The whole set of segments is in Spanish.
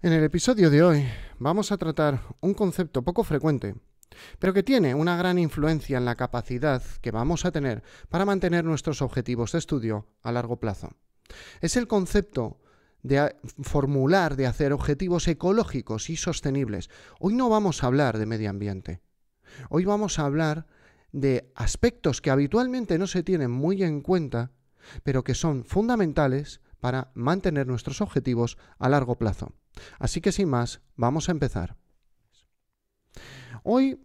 En el episodio de hoy vamos a tratar un concepto poco frecuente, pero que tiene una gran influencia en la capacidad que vamos a tener para mantener nuestros objetivos de estudio a largo plazo. Es el concepto de formular, de hacer objetivos ecológicos y sostenibles. Hoy no vamos a hablar de medio ambiente. Hoy vamos a hablar de aspectos que habitualmente no se tienen muy en cuenta, pero que son fundamentales para mantener nuestros objetivos a largo plazo. Así que sin más, vamos a empezar. Hoy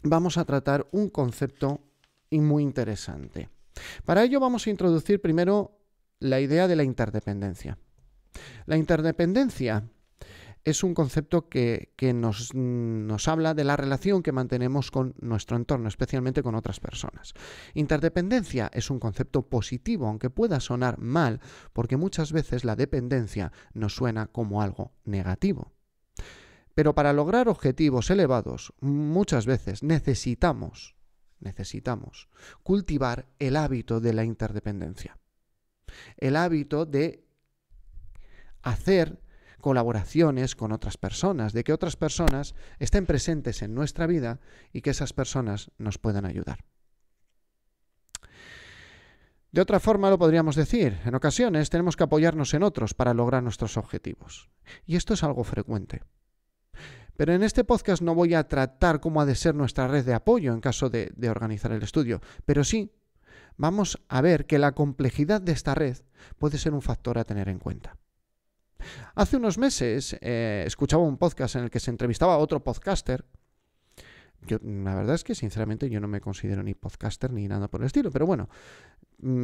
vamos a tratar un concepto muy interesante. Para ello vamos a introducir primero la idea de la interdependencia. La interdependencia es un concepto que nos habla de la relación que mantenemos con nuestro entorno, especialmente con otras personas. Interdependencia es un concepto positivo, aunque pueda sonar mal, porque muchas veces la dependencia nos suena como algo negativo. Pero para lograr objetivos elevados, muchas veces necesitamos cultivar el hábito de la interdependencia. El hábito de hacer colaboraciones con otras personas, de que otras personas estén presentes en nuestra vida y que esas personas nos puedan ayudar. De otra forma lo podríamos decir, en ocasiones tenemos que apoyarnos en otros para lograr nuestros objetivos. Y esto es algo frecuente. Pero en este podcast no voy a tratar cómo ha de ser nuestra red de apoyo en caso de organizar el estudio, pero sí vamos a ver que la complejidad de esta red puede ser un factor a tener en cuenta. Hace unos meses escuchaba un podcast en el que se entrevistaba a otro podcaster. La verdad es que sinceramente yo no me considero ni podcaster ni nada por el estilo, pero bueno,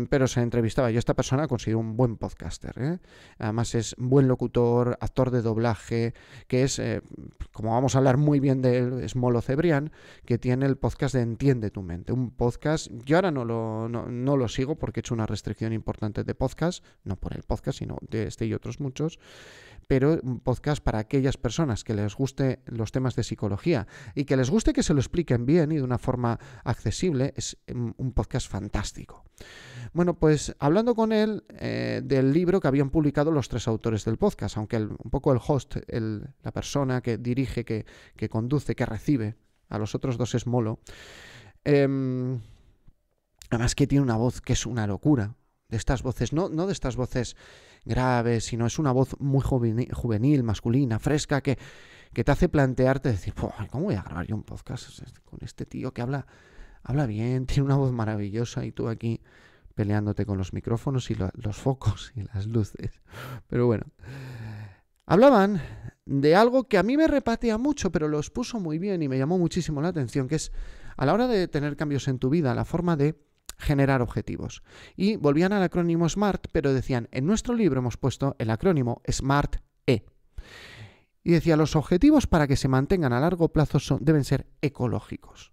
pero se entrevistaba. Yo a esta persona considero un buen podcaster, Además es buen locutor, actor de doblaje, que es, como vamos a hablar muy bien de él, es Molo Cebrián, que tiene el podcast de Entiende tu Mente. Un podcast, yo ahora no lo sigo porque he hecho una restricción importante de podcast, no por el podcast, sino de este y otros muchos, pero un podcast para aquellas personas que les guste los temas de psicología y que les guste que se lo expliquen bien y de una forma accesible, es un podcast fantástico. Bueno, pues hablando con él del libro que habían publicado los tres autores del podcast, aunque un poco el host, la persona que dirige, que conduce, que recibe a los otros dos es Molo, además que tiene una voz que es una locura. De estas voces, no de estas voces graves, sino es una voz muy juvenil, masculina, fresca, que te hace plantearte, decir, ¿cómo voy a grabar yo un podcast con este tío que habla bien, tiene una voz maravillosa y tú aquí peleándote con los micrófonos y los focos y las luces? Pero bueno, hablaban de algo que a mí me repatea mucho, pero lo expuso muy bien y me llamó muchísimo la atención, que es a la hora de tener cambios en tu vida, la forma de generar objetivos. Y volvían al acrónimo SMART, pero decían, en nuestro libro hemos puesto el acrónimo SMART-E. Y decía, los objetivos para que se mantengan a largo plazo deben ser ecológicos.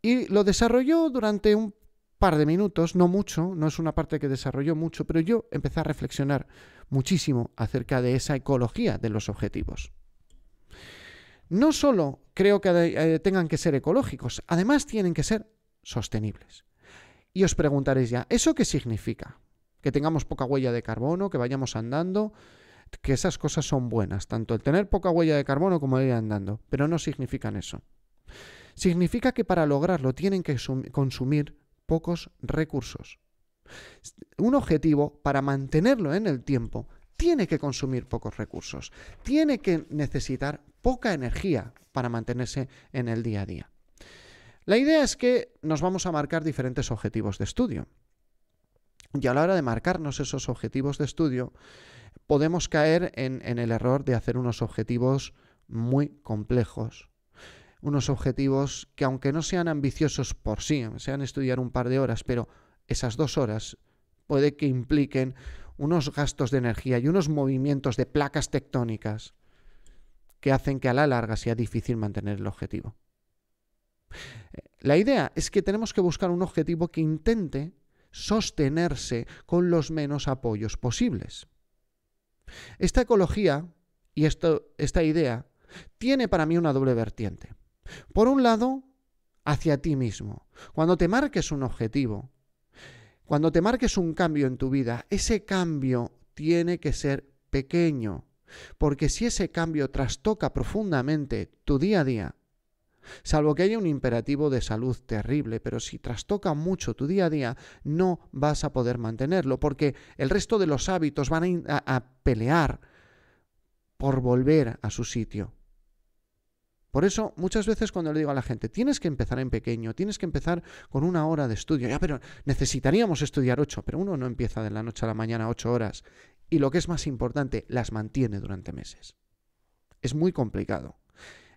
Y lo desarrolló durante un par de minutos, no mucho, no es una parte que desarrolló mucho, pero yo empecé a reflexionar muchísimo acerca de esa ecología de los objetivos. No solo creo que tengan que ser ecológicos, además tienen que ser sostenibles. Y os preguntaréis ya, ¿eso qué significa? Que tengamos poca huella de carbono, que vayamos andando, que esas cosas son buenas, tanto el tener poca huella de carbono como el ir andando, pero no significan eso. Significa que para lograrlo tienen que consumir pocos recursos. Un objetivo, para mantenerlo en el tiempo, tiene que consumir pocos recursos, tiene que necesitar poca energía para mantenerse en el día a día. La idea es que nos vamos a marcar diferentes objetivos de estudio. Y a la hora de marcarnos esos objetivos de estudio, podemos caer en el error de hacer unos objetivos muy complejos. Unos objetivos que, aunque no sean ambiciosos por sí, sean estudiar un par de horas, pero esas 2 horas puede que impliquen unos gastos de energía y unos movimientos de placas tectónicas que hacen que a la larga sea difícil mantener el objetivo. La idea es que tenemos que buscar un objetivo que intente sostenerse con los menos apoyos posibles. Esta ecología y esta idea tiene para mí una doble vertiente. Por un lado, hacia ti mismo. Cuando te marques un objetivo, cuando te marques un cambio en tu vida, ese cambio tiene que ser pequeño. Porque si ese cambio trastoca profundamente tu día a día, salvo que haya un imperativo de salud terrible, pero si trastoca mucho tu día a día, no vas a poder mantenerlo, porque el resto de los hábitos van a pelear por volver a su sitio. Por eso, muchas veces cuando le digo a la gente, tienes que empezar en pequeño, tienes que empezar con 1 hora de estudio. Ya, pero necesitaríamos estudiar 8, pero uno no empieza de la noche a la mañana 8 horas. Y lo que es más importante, las mantiene durante meses. Es muy complicado.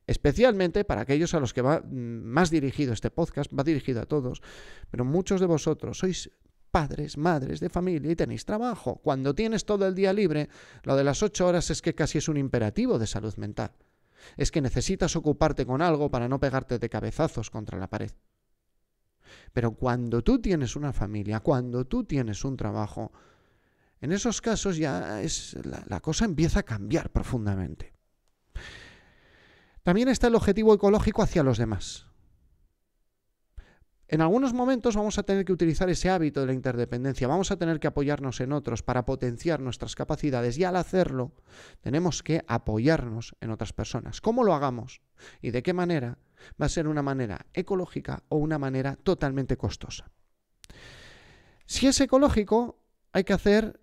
Especialmente para aquellos a los que va más dirigido este podcast, va dirigido a todos, pero muchos de vosotros sois padres, madres de familia y tenéis trabajo. Cuando tienes todo el día libre, lo de las 8 horas es que casi es un imperativo de salud mental. Es que necesitas ocuparte con algo para no pegarte de cabezazos contra la pared. Pero cuando tú tienes una familia, cuando tú tienes un trabajo, en esos casos ya la cosa empieza a cambiar profundamente. También está el objetivo ecológico hacia los demás. En algunos momentos vamos a tener que utilizar ese hábito de la interdependencia, vamos a tener que apoyarnos en otros para potenciar nuestras capacidades y al hacerlo tenemos que apoyarnos en otras personas. ¿Cómo lo hagamos? ¿Y de qué manera? Va a ser una manera ecológica o una manera totalmente costosa. Si es ecológico, hay que hacer,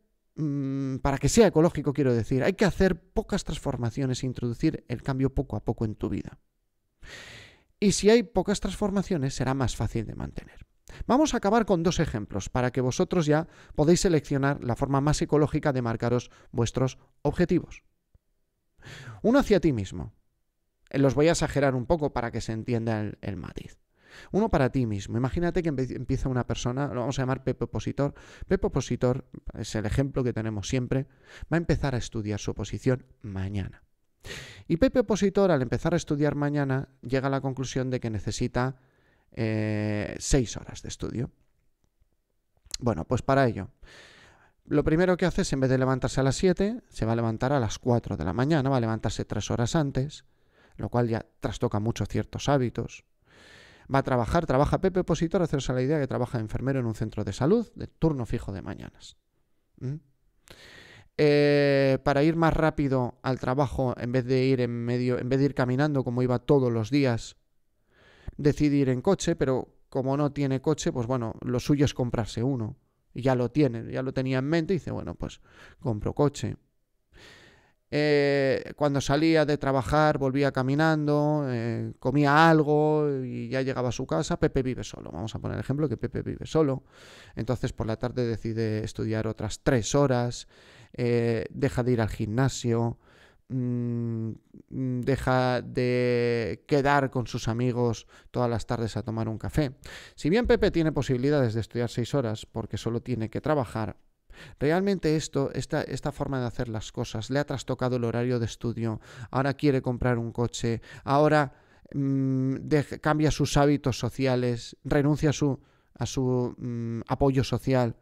para que sea ecológico quiero decir, hay que hacer pocas transformaciones e introducir el cambio poco a poco en tu vida. Y si hay pocas transformaciones, será más fácil de mantener. Vamos a acabar con 2 ejemplos para que vosotros ya podáis seleccionar la forma más ecológica de marcaros vuestros objetivos. Uno hacia ti mismo. Los voy a exagerar un poco para que se entienda el matiz. Uno para ti mismo. Imagínate que empieza una persona, lo vamos a llamar Pepe Opositor. Pepe Opositor, es el ejemplo que tenemos siempre, va a empezar a estudiar su oposición mañana. Y Pepe Opositor, al empezar a estudiar mañana, llega a la conclusión de que necesita 6 horas de estudio. Bueno, pues para ello, lo primero que hace es, en vez de levantarse a las 7, se va a levantar a las 4 de la mañana, va a levantarse 3 horas antes, lo cual ya trastoca mucho ciertos hábitos. Va a trabaja Pepe Opositor, haceros a la idea que trabaja de enfermero en un centro de salud, de turno fijo de mañanas. Para ir más rápido al trabajo, en vez de ir caminando como iba todos los días, decide ir en coche, pero como no tiene coche, pues bueno, lo suyo es comprarse uno. Y ya lo tenía en mente y dice, bueno, pues compro coche. Cuando salía de trabajar, volvía caminando, comía algo y ya llegaba a su casa. Pepe vive solo. Vamos a poner el ejemplo que Pepe vive solo. Entonces por la tarde decide estudiar otras 3 horas. Deja de ir al gimnasio, deja de quedar con sus amigos todas las tardes a tomar un café. Si bien Pepe tiene posibilidades de estudiar 6 horas porque solo tiene que trabajar, realmente esta forma de hacer las cosas le ha trastocado el horario de estudio. Ahora quiere comprar un coche, ahora cambia sus hábitos sociales, renuncia a su apoyo social.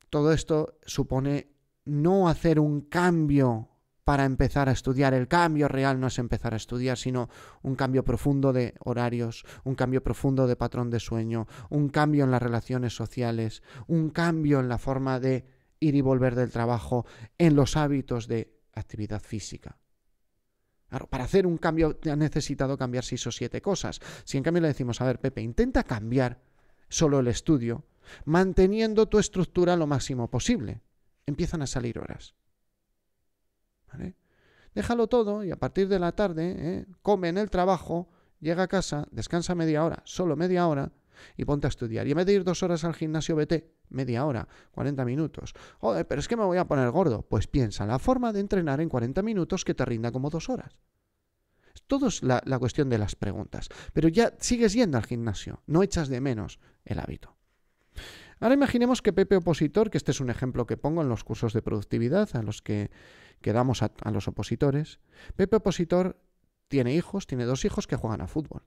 Todo esto supone no hacer un cambio para empezar a estudiar. El cambio real no es empezar a estudiar, sino un cambio profundo de horarios, un cambio profundo de patrón de sueño, un cambio en las relaciones sociales, un cambio en la forma de ir y volver del trabajo, en los hábitos de actividad física. Claro, para hacer un cambio ha necesitado cambiar 6 o 7 cosas. Si en cambio le decimos, a ver, Pepe, intenta cambiar solo el estudio, manteniendo tu estructura lo máximo posible, empiezan a salir horas. ¿Vale? Déjalo todo y a partir de la tarde come en el trabajo, llega a casa, descansa media hora, solo media hora, y ponte a estudiar. Y en vez de ir 2 horas al gimnasio, vete media hora, 40 minutos. Joder, pero es que me voy a poner gordo. Pues piensa la forma de entrenar en 40 minutos que te rinda como 2 horas. Todo es la cuestión de las preguntas. Pero ya sigues yendo al gimnasio, no echas de menos el hábito. Ahora imaginemos que Pepe Opositor, que este es un ejemplo que pongo en los cursos de productividad a los que damos a los opositores. Pepe Opositor tiene 2 hijos que juegan a fútbol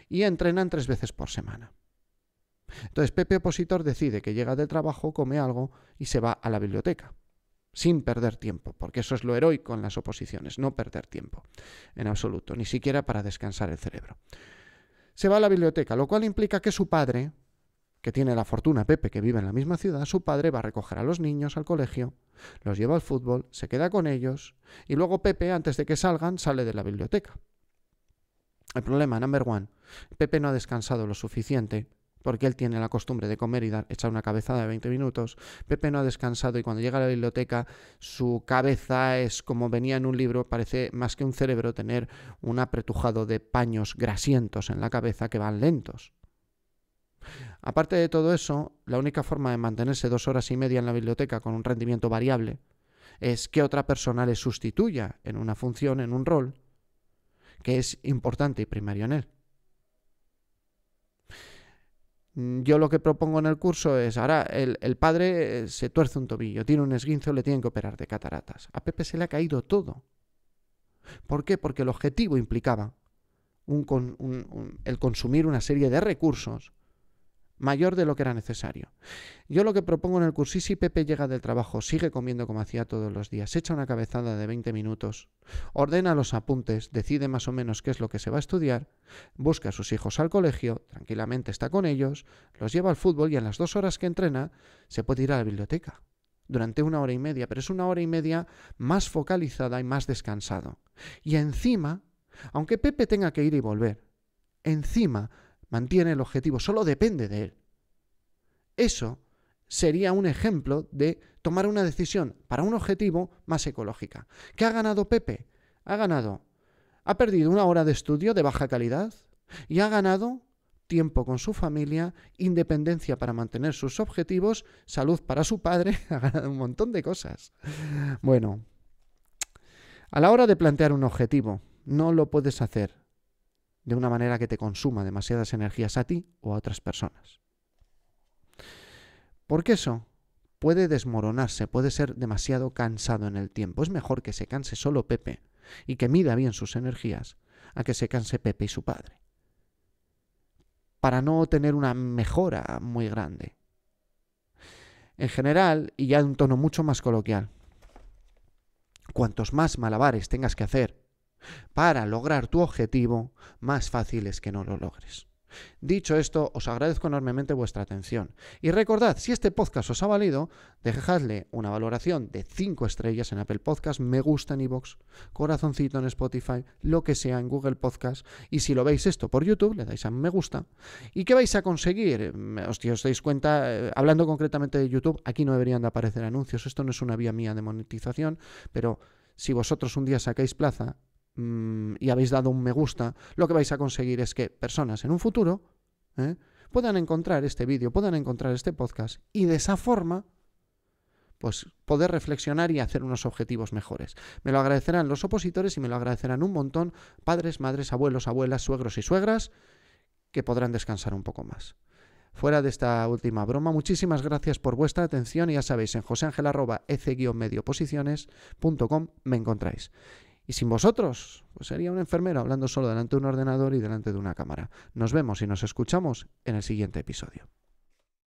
y entrenan 3 veces por semana. Entonces Pepe Opositor decide que llega del trabajo, come algo y se va a la biblioteca, sin perder tiempo, porque eso es lo heroico en las oposiciones, no perder tiempo, en absoluto, ni siquiera para descansar el cerebro. Se va a la biblioteca, lo cual implica que su padre que tiene la fortuna, Pepe, que vive en la misma ciudad, su padre va a recoger a los niños al colegio, los lleva al fútbol, se queda con ellos y luego Pepe, antes de que salgan, sale de la biblioteca. El problema, number one, Pepe no ha descansado lo suficiente porque él tiene la costumbre de comer y echar una cabezada de 20 minutos. Pepe no ha descansado y cuando llega a la biblioteca su cabeza es como venía en un libro, parece más que un cerebro tener un apretujado de paños grasientos en la cabeza que van lentos. Aparte de todo eso, la única forma de mantenerse 2 horas y media en la biblioteca con un rendimiento variable es que otra persona le sustituya en una función, en un rol, que es importante y primario en él. Yo lo que propongo en el curso es, ahora el padre se tuerce un tobillo, tiene un esguince o le tienen que operar de cataratas. A Pepe se le ha caído todo. ¿Por qué? Porque el objetivo implicaba el consumir una serie de recursos mayor de lo que era necesario. Yo lo que propongo en el curso, si Pepe llega del trabajo, sigue comiendo como hacía todos los días, echa una cabezada de 20 minutos, ordena los apuntes, decide más o menos qué es lo que se va a estudiar, busca a sus hijos al colegio, tranquilamente está con ellos, los lleva al fútbol y en las 2 horas que entrena se puede ir a la biblioteca durante 1 hora y media, pero es 1 hora y media más focalizada y más descansado. Y encima, aunque Pepe tenga que ir y volver, encima mantiene el objetivo, solo depende de él. Eso sería un ejemplo de tomar una decisión para un objetivo más ecológica. ¿Qué ha ganado Pepe? Ha perdido 1 hora de estudio de baja calidad y ha ganado tiempo con su familia, independencia para mantener sus objetivos, salud para su padre, ha ganado un montón de cosas. Bueno, a la hora de plantear un objetivo, no lo puedes hacer de una manera que te consuma demasiadas energías a ti o a otras personas. Porque eso puede desmoronarse, puede ser demasiado cansado en el tiempo. Es mejor que se canse solo Pepe y que mida bien sus energías a que se canse Pepe y su padre, para no tener una mejora muy grande. En general, y ya de un tono mucho más coloquial, cuantos más malabares tengas que hacer para lograr tu objetivo, más fácil es que no lo logres. Dicho esto, os agradezco enormemente vuestra atención. Y recordad, si este podcast os ha valido, dejadle una valoración de 5 estrellas en Apple Podcast, me gusta en iVoox, corazoncito en Spotify, lo que sea en Google Podcast. Y si lo veis esto por YouTube, le dais a me gusta. ¿Y qué vais a conseguir? Si os dais cuenta, hablando concretamente de YouTube, aquí no deberían de aparecer anuncios. Esto no es una vía mía de monetización, pero si vosotros un día sacáis plaza y habéis dado un me gusta, lo que vais a conseguir es que personas en un futuro puedan encontrar este vídeo, puedan encontrar este podcast y de esa forma pues poder reflexionar y hacer unos objetivos mejores. Me lo agradecerán los opositores y me lo agradecerán un montón padres, madres, abuelos, abuelas, suegros y suegras que podrán descansar un poco más. Fuera de esta última broma, muchísimas gracias por vuestra atención y ya sabéis, en joseangel@ec-medioposiciones.com me encontráis. Y sin vosotros, pues sería un enfermero hablando solo delante de un ordenador y delante de una cámara. Nos vemos y nos escuchamos en el siguiente episodio.